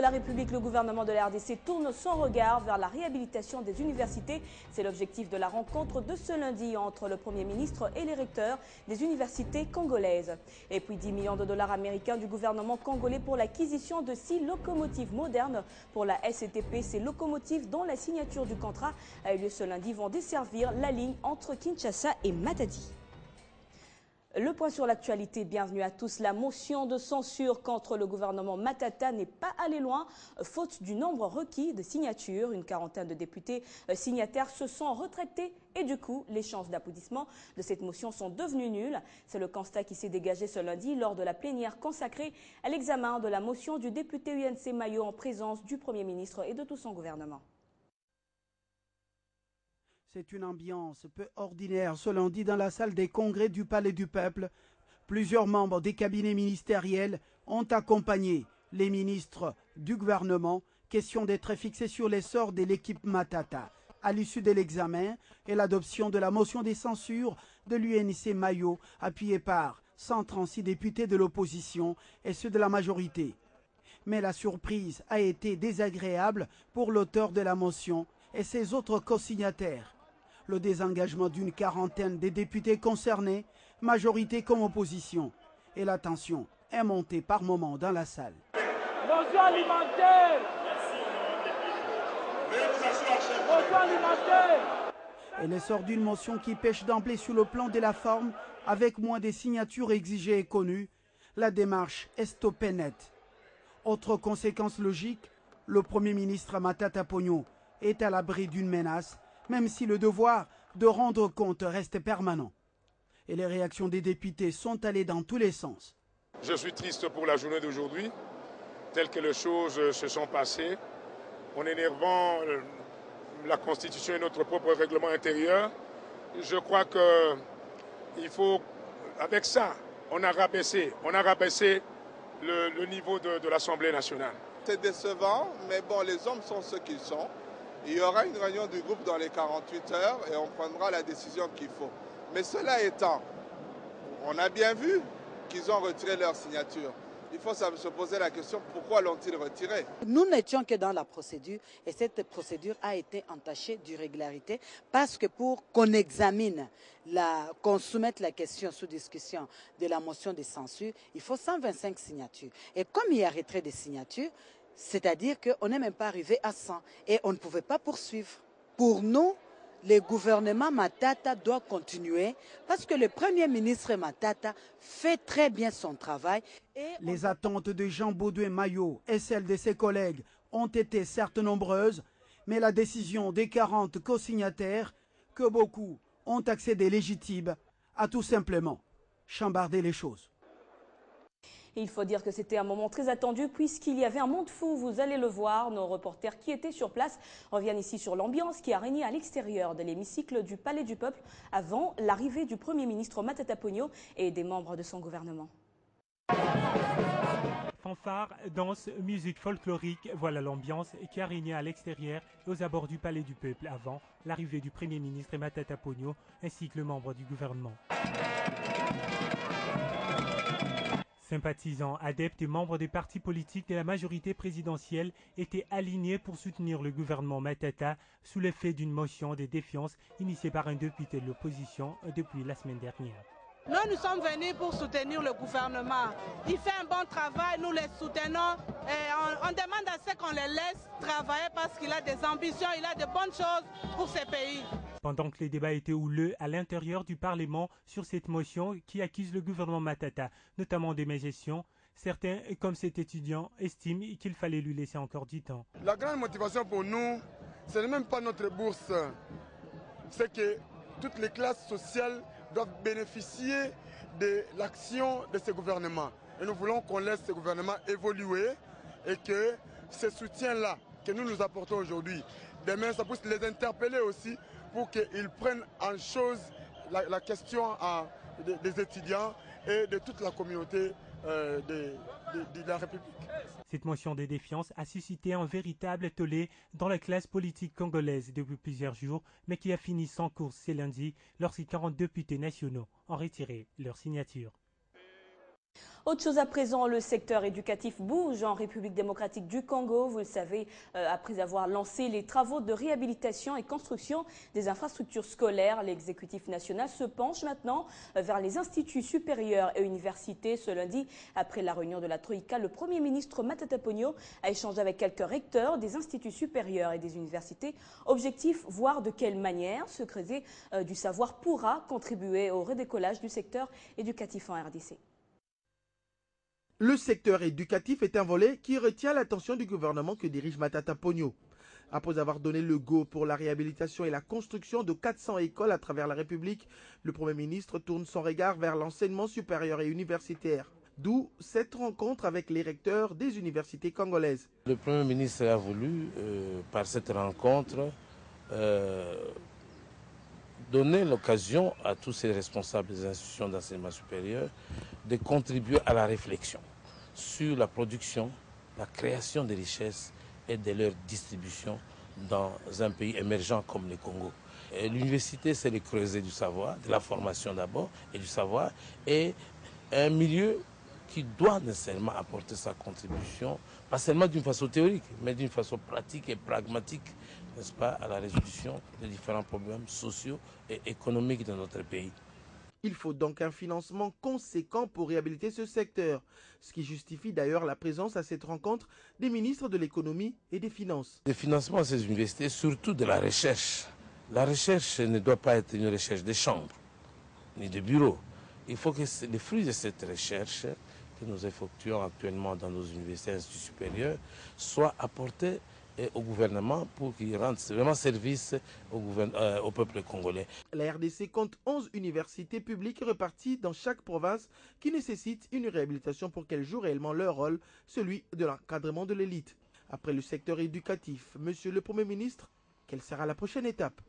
la République, le gouvernement de la RDC tourne son regard vers la réhabilitation des universités. C'est l'objectif de la rencontre de ce lundi entre le Premier ministre et les recteurs des universités congolaises. Et puis 10 millions de dollars américains du gouvernement congolais pour l'acquisition de 6 locomotives modernes pour la SCTP. Ces locomotives dont la signature du contrat a eu lieu ce lundi vont desservir la ligne entre Kinshasa et Matadi. Le point sur l'actualité, bienvenue à tous. La motion de censure contre le gouvernement Matata n'est pas allée loin, faute du nombre requis de signatures. Une quarantaine de députés signataires se sont retraités et du coup, les chances d'applaudissement de cette motion sont devenues nulles. C'est le constat qui s'est dégagé ce lundi lors de la plénière consacrée à l'examen de la motion du député UNC Mayo en présence du Premier ministre et de tout son gouvernement. C'est une ambiance peu ordinaire ce lundi dans la salle des congrès du Palais du Peuple. Plusieurs membres des cabinets ministériels ont accompagné les ministres du gouvernement. Question d'être fixée sur l'essor de l'équipe Matata. À l'issue de l'examen et l'adoption de la motion de censure de l'UNC Mayo, appuyée par 136 députés de l'opposition et ceux de la majorité. Mais la surprise a été désagréable pour l'auteur de la motion et ses autres co-signataires. Le désengagement d'une quarantaine des députés concernés, majorité comme opposition. Et la tension est montée par moments dans la salle. Motion alimentaire. Motion alimentaire. Et l'essor d'une motion qui pêche d'emblée sur le plan de la forme, avec moins de signatures exigées et connues, la démarche est stoppée net. Autre conséquence logique, le Premier ministre Matata Ponyo est à l'abri d'une menace, même si le devoir de rendre compte reste permanent. Et les réactions des députés sont allées dans tous les sens. Je suis triste pour la journée d'aujourd'hui, telles que les choses se sont passées, en énervant la Constitution et notre propre règlement intérieur. Je crois qu'il faut, avec ça, on a rabaissé le niveau de l'Assemblée nationale. C'est décevant, mais bon, les hommes sont ceux qu'ils sont. Il y aura une réunion du groupe dans les 48 heures et on prendra la décision qu'il faut. Mais cela étant, on a bien vu qu'ils ont retiré leur signature. Il faut se poser la question, pourquoi l'ont-ils retiré? Nous n'étions que dans la procédure et cette procédure a été entachée d'irrégularité parce que pour qu'on examine, qu'on soumette la question sous discussion de la motion de censure, il faut 125 signatures. Et comme il y a retrait des signatures, c'est-à-dire qu'on n'est même pas arrivé à 100 et on ne pouvait pas poursuivre. Pour nous, le gouvernement Matata doit continuer parce que le Premier ministre Matata fait très bien son travail. Les attentes de Jean Baudouin Mayo et celles de ses collègues ont été certes nombreuses, mais la décision des 40 co-signataires, que beaucoup ont accédé légitime, a tout simplement chambardé les choses. Il faut dire que c'était un moment très attendu puisqu'il y avait un monde fou, vous allez le voir. Nos reporters qui étaient sur place reviennent ici sur l'ambiance qui a régné à l'extérieur de l'hémicycle du Palais du Peuple avant l'arrivée du Premier ministre Matata Ponyo et des membres de son gouvernement. Fanfare, danse, musique folklorique, voilà l'ambiance qui a régné à l'extérieur et aux abords du Palais du Peuple avant l'arrivée du Premier ministre Matata Ponyo ainsi que le membre du gouvernement. Sympathisants, adeptes et membres des partis politiques de la majorité présidentielle étaient alignés pour soutenir le gouvernement Matata sous l'effet d'une motion de défiance initiée par un député de l'opposition depuis la semaine dernière. Nous sommes venus pour soutenir le gouvernement. Il fait un bon travail, nous les soutenons. Et on demande à ce qu'on les laisse travailler parce qu'il a des ambitions, il a de bonnes choses pour ce pays. Pendant que les débats étaient houleux à l'intérieur du Parlement sur cette motion qui accuse le gouvernement Matata, notamment de mégestion, certains, comme cet étudiant, estiment qu'il fallait lui laisser encore du temps. La grande motivation pour nous, ce n'est même pas notre bourse. C'est que toutes les classes sociales doivent bénéficier de l'action de ce gouvernement. Et nous voulons qu'on laisse ce gouvernement évoluer et que ce soutien-là que nous nous apportons aujourd'hui, demain, ça puisse les interpeller aussi pour qu'ils prennent en chose la question des étudiants et de toute la communauté de la République. Cette motion de défiance a suscité un véritable tollé dans la classe politique congolaise depuis plusieurs jours, mais qui a fini sans course ce lundi lorsque 40 députés nationaux ont retiré leur signature. Autre chose à présent, le secteur éducatif bouge en République démocratique du Congo. Vous le savez, après avoir lancé les travaux de réhabilitation et construction des infrastructures scolaires, l'exécutif national se penche maintenant vers les instituts supérieurs et universités. Ce lundi, après la réunion de la Troïka, le Premier ministre Matata Ponyo a échangé avec quelques recteurs des instituts supérieurs et des universités. Objectif, voir de quelle manière ce creuset du savoir pourra contribuer au redécollage du secteur éducatif en RDC. Le secteur éducatif est un volet qui retient l'attention du gouvernement que dirige Matata Ponyo. Après avoir donné le go pour la réhabilitation et la construction de 400 écoles à travers la République, le Premier ministre tourne son regard vers l'enseignement supérieur et universitaire. D'où cette rencontre avec les recteurs des universités congolaises. Le Premier ministre a voulu, par cette rencontre, donner l'occasion à tous ces responsables des institutions d'enseignement supérieur de contribuer à la réflexion sur la production, la création de richesses et de leur distribution dans un pays émergent comme le Congo. L'université, c'est le creuset du savoir, de la formation d'abord et du savoir, et un milieu qui doit nécessairement apporter sa contribution, pas seulement d'une façon théorique, mais d'une façon pratique et pragmatique, n'est-ce pas, à la résolution des différents problèmes sociaux et économiques de notre pays. Il faut donc un financement conséquent pour réhabiliter ce secteur, ce qui justifie d'ailleurs la présence à cette rencontre des ministres de l'économie et des finances. Le financement à ces universités, surtout de la recherche. La recherche ne doit pas être une recherche de chambre, ni de bureau. Il faut que les fruits de cette recherche que nous effectuons actuellement dans nos universités et instituts supérieurs soient apportés au gouvernement pour qu'il rende vraiment service au peuple congolais. La RDC compte 11 universités publiques réparties dans chaque province qui nécessitent une réhabilitation pour qu'elles jouent réellement leur rôle, celui de l'encadrement de l'élite. Après le secteur éducatif, Monsieur le Premier ministre, quelle sera la prochaine étape ?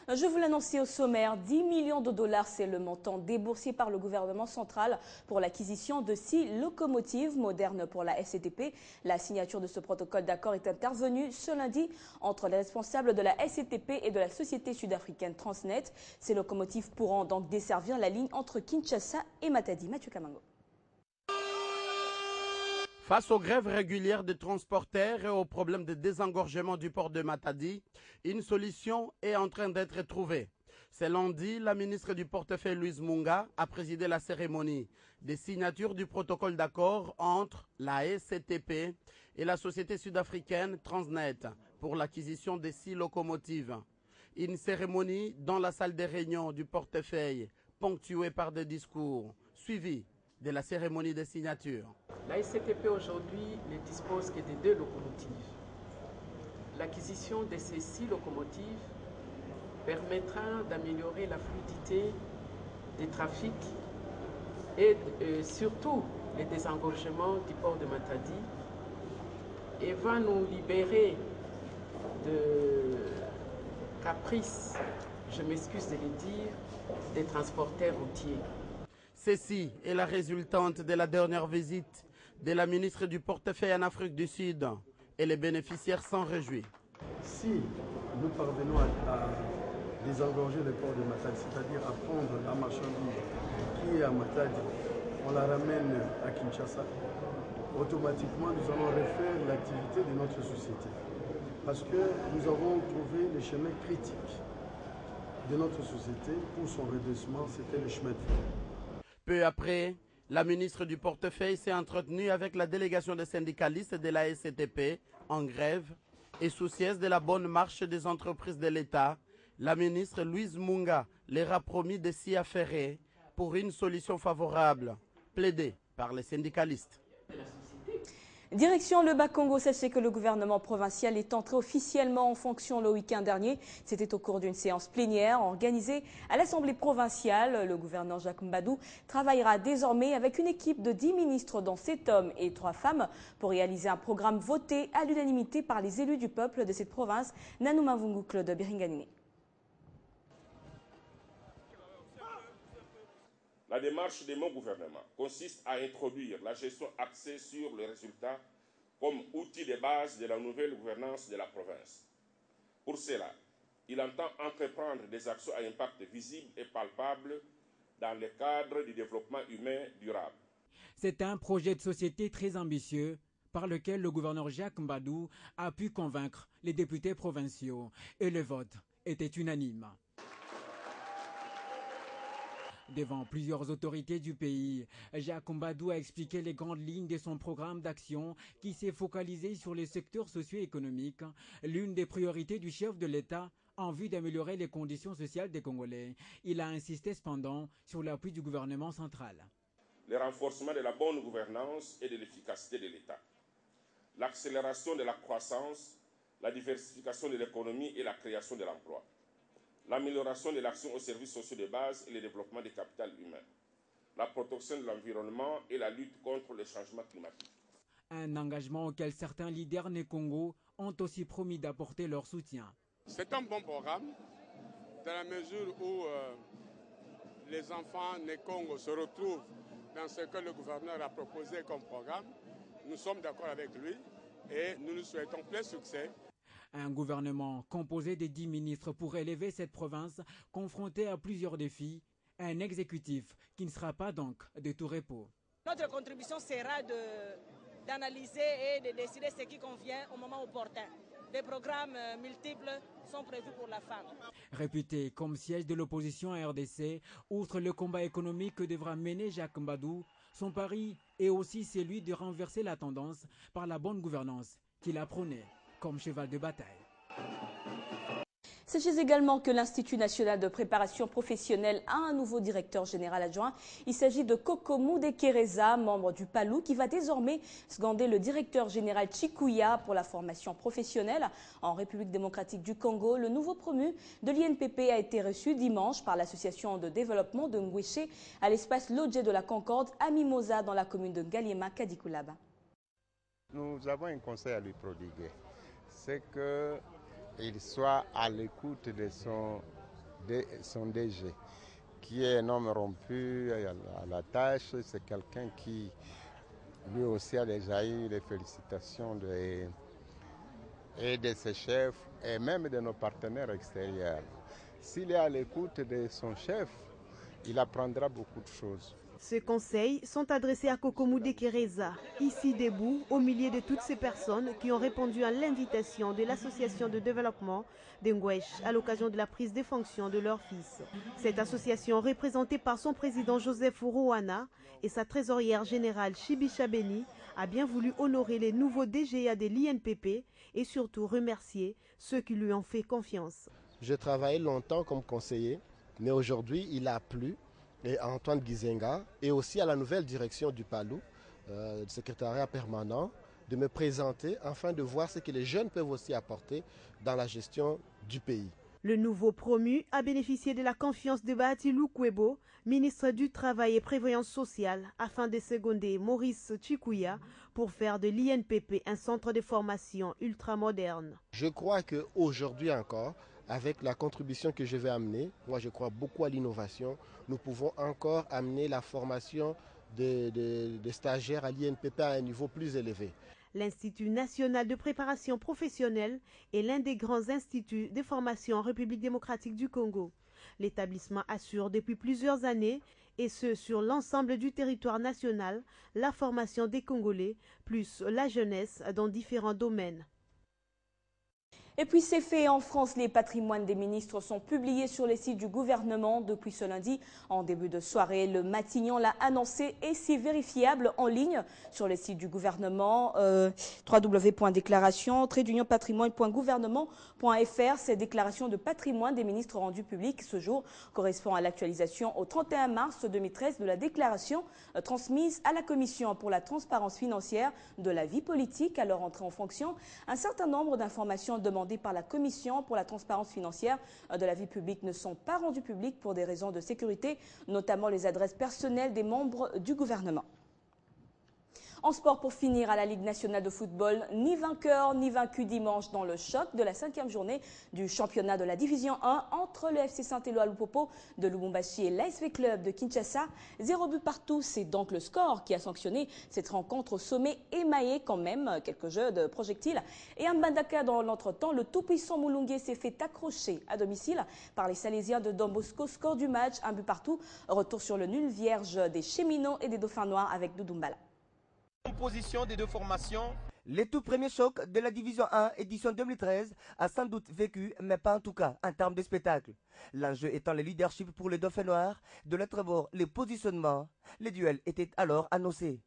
Je vous l'annonçais au sommaire, 10 millions de dollars, c'est le montant déboursé par le gouvernement central pour l'acquisition de 6 locomotives modernes pour la SCTP. La signature de ce protocole d'accord est intervenue ce lundi entre les responsables de la SCTP et de la société sud-africaine Transnet. Ces locomotives pourront donc desservir la ligne entre Kinshasa et Matadi. Mathieu Kamango. Face aux grèves régulières des transporteurs et aux problèmes de désengorgement du port de Matadi, une solution est en train d'être trouvée. Ce lundi, la ministre du portefeuille Louise Munga a présidé la cérémonie des signatures du protocole d'accord entre la SCTP et la société sud-africaine Transnet pour l'acquisition des 6 locomotives. Une cérémonie dans la salle des réunions du portefeuille, ponctuée par des discours, suivie de la cérémonie de signature. La SCTP aujourd'hui ne dispose que de 2 locomotives. L'acquisition de ces 6 locomotives permettra d'améliorer la fluidité des trafics et surtout le désengorgement du port de Matadi et va nous libérer de caprices, je m'excuse de le dire, des transporteurs routiers. Ceci est la résultante de la dernière visite de la ministre du portefeuille en Afrique du Sud et les bénéficiaires s'en réjouissent. Si nous parvenons à désengorger le port de Matadi, c'est-à-dire à prendre la marchandise qui est à Matadi, on la ramène à Kinshasa, automatiquement nous allons refaire l'activité de notre société. Parce que nous avons trouvé le chemin critique de notre société pour son redressement, c'était le chemin de fer. Peu après, la ministre du portefeuille s'est entretenue avec la délégation des syndicalistes de la SCTP en grève et soucieuse de la bonne marche des entreprises de l'État. La ministre Louise Munga leur a promis de s'y affairer pour une solution favorable, plaidée par les syndicalistes. Direction le Bas-Congo, sachez que le gouvernement provincial est entré officiellement en fonction le week-end dernier. C'était au cours d'une séance plénière organisée à l'Assemblée provinciale. Le gouverneur Jacques Mbadou travaillera désormais avec une équipe de 10 ministres, dont 7 hommes et 3 femmes, pour réaliser un programme voté à l'unanimité par les élus du peuple de cette province. Nanou Mavungu, Claude Biringanine. La démarche de mon gouvernement consiste à introduire la gestion axée sur le résultat comme outil de base de la nouvelle gouvernance de la province. Pour cela, il entend entreprendre des actions à impact visible et palpable dans le cadre du développement humain durable. C'est un projet de société très ambitieux par lequel le gouverneur Jacques Mbadou a pu convaincre les députés provinciaux et le vote était unanime. Devant plusieurs autorités du pays, Jacques Mbadou a expliqué les grandes lignes de son programme d'action qui s'est focalisé sur les secteurs socio-économiques, l'une des priorités du chef de l'État en vue d'améliorer les conditions sociales des Congolais. Il a insisté cependant sur l'appui du gouvernement central. Le renforcement de la bonne gouvernance et de l'efficacité de l'État, l'accélération de la croissance, la diversification de l'économie et la création de l'emploi, l'amélioration de l'action aux services sociaux de base et le développement du capital humain, la protection de l'environnement et la lutte contre le changement climatique. Un engagement auquel certains leaders né Congo ont aussi promis d'apporter leur soutien. C'est un bon programme dans la mesure où les enfants né Congo se retrouvent dans ce que le gouverneur a proposé comme programme. Nous sommes d'accord avec lui et nous nous souhaitons plein succès. Un gouvernement composé de 10 ministres pour élever cette province confrontée à plusieurs défis. Un exécutif qui ne sera pas donc de tout repos. Notre contribution sera d'analyser et de décider ce qui convient au moment opportun. Des programmes multiples sont prévus pour la femme. Réputé comme siège de l'opposition à RDC, outre le combat économique que devra mener Jacques Mbadou, son pari est aussi celui de renverser la tendance par la bonne gouvernance qu'il a prônée comme cheval de bataille. Sachez également que l'Institut national de préparation professionnelle a un nouveau directeur général adjoint. Il s'agit de Kokomu Dekereza, membre du PALU, qui va désormais seconder le directeur général Chikuya pour la formation professionnelle. En République démocratique du Congo, le nouveau promu de l'INPP a été reçu dimanche par l'association de développement de Ngweshe à l'espace Lodje de la Concorde à Mimosa dans la commune de Ngaliema, Kadikulaba. Nous avons un conseil à lui prodiguer. C'est qu'il soit à l'écoute de son DG, qui est un homme rompu à la tâche. C'est quelqu'un qui, lui aussi, a déjà eu les félicitations de ses chefs et même de nos partenaires extérieurs. S'il est à l'écoute de son chef, il apprendra beaucoup de choses. Ces conseils sont adressés à Kokomu Dekereza, ici debout au milieu de toutes ces personnes qui ont répondu à l'invitation de l'association de développement d'Ngwesh à l'occasion de la prise de fonctions de leur fils. Cette association, représentée par son président Joseph Rouana et sa trésorière générale Chibi Chabeni, a bien voulu honorer les nouveaux DGA de l'INPP et surtout remercier ceux qui lui ont fait confiance. J'ai travaillé longtemps comme conseiller, mais aujourd'hui il a plu à Antoine Gizenga et aussi à la nouvelle direction du PALU, du secrétariat permanent, de me présenter afin de voir ce que les jeunes peuvent aussi apporter dans la gestion du pays. Le nouveau promu a bénéficié de la confiance de Bahati Lukwebo, ministre du Travail et Prévoyance sociale, afin de seconder Maurice Chikuya pour faire de l'INPP un centre de formation ultramoderne. Je crois qu'aujourd'hui encore, avec la contribution que je vais amener, moi je crois beaucoup à l'innovation, nous pouvons encore amener la formation des stagiaires à l'INPP à un niveau plus élevé. L'Institut national de préparation professionnelle est l'un des grands instituts de formation en République démocratique du Congo. L'établissement assure depuis plusieurs années, et ce sur l'ensemble du territoire national, la formation des Congolais, plus la jeunesse dans différents domaines. Et puis c'est fait en France, les patrimoines des ministres sont publiés sur les sites du gouvernement depuis ce lundi. En début de soirée, le Matignon l'a annoncé et c'est vérifiable en ligne sur les sites du gouvernement, www.déclaration-patrimoine.gouvernement.fr. Ces déclarations de patrimoine des ministres rendues publiques ce jour correspondent à l'actualisation au 31 mars 2013 de la déclaration transmise à la Commission pour la transparence financière de la vie politique à leur entrée en fonction. Un certain nombre d'informations demandées par la Commission pour la transparence financière de la vie publique ne sont pas rendues publiques pour des raisons de sécurité, notamment les adresses personnelles des membres du gouvernement. En sport, pour finir, à la Ligue nationale de football, ni vainqueur ni vaincu dimanche dans le choc de la 5e journée du championnat de la Division 1 entre le FC Saint-Éloi Lupopo de Lubumbashi et l'ASV Club de Kinshasa. 0 but partout, c'est donc le score qui a sanctionné cette rencontre au sommet émaillé quand même, quelques jeux de projectiles. Et à Mbandaka, dans l'entretemps, le tout-puissant Moulungue s'est fait accrocher à domicile par les Salésiens de Don Bosco. Score du match, 1 but partout. Retour sur le nul vierge des Cheminots et des Dauphins Noirs avec Doudoumbala. Composition des deux formations. Les tout premiers chocs de la Division 1 édition 2013 a sans doute vécu, mais pas en tout cas en termes de spectacle. L'enjeu étant le leadership pour les Dauphins Noirs, de l'autre bord les positionnements. Les duels étaient alors annoncés.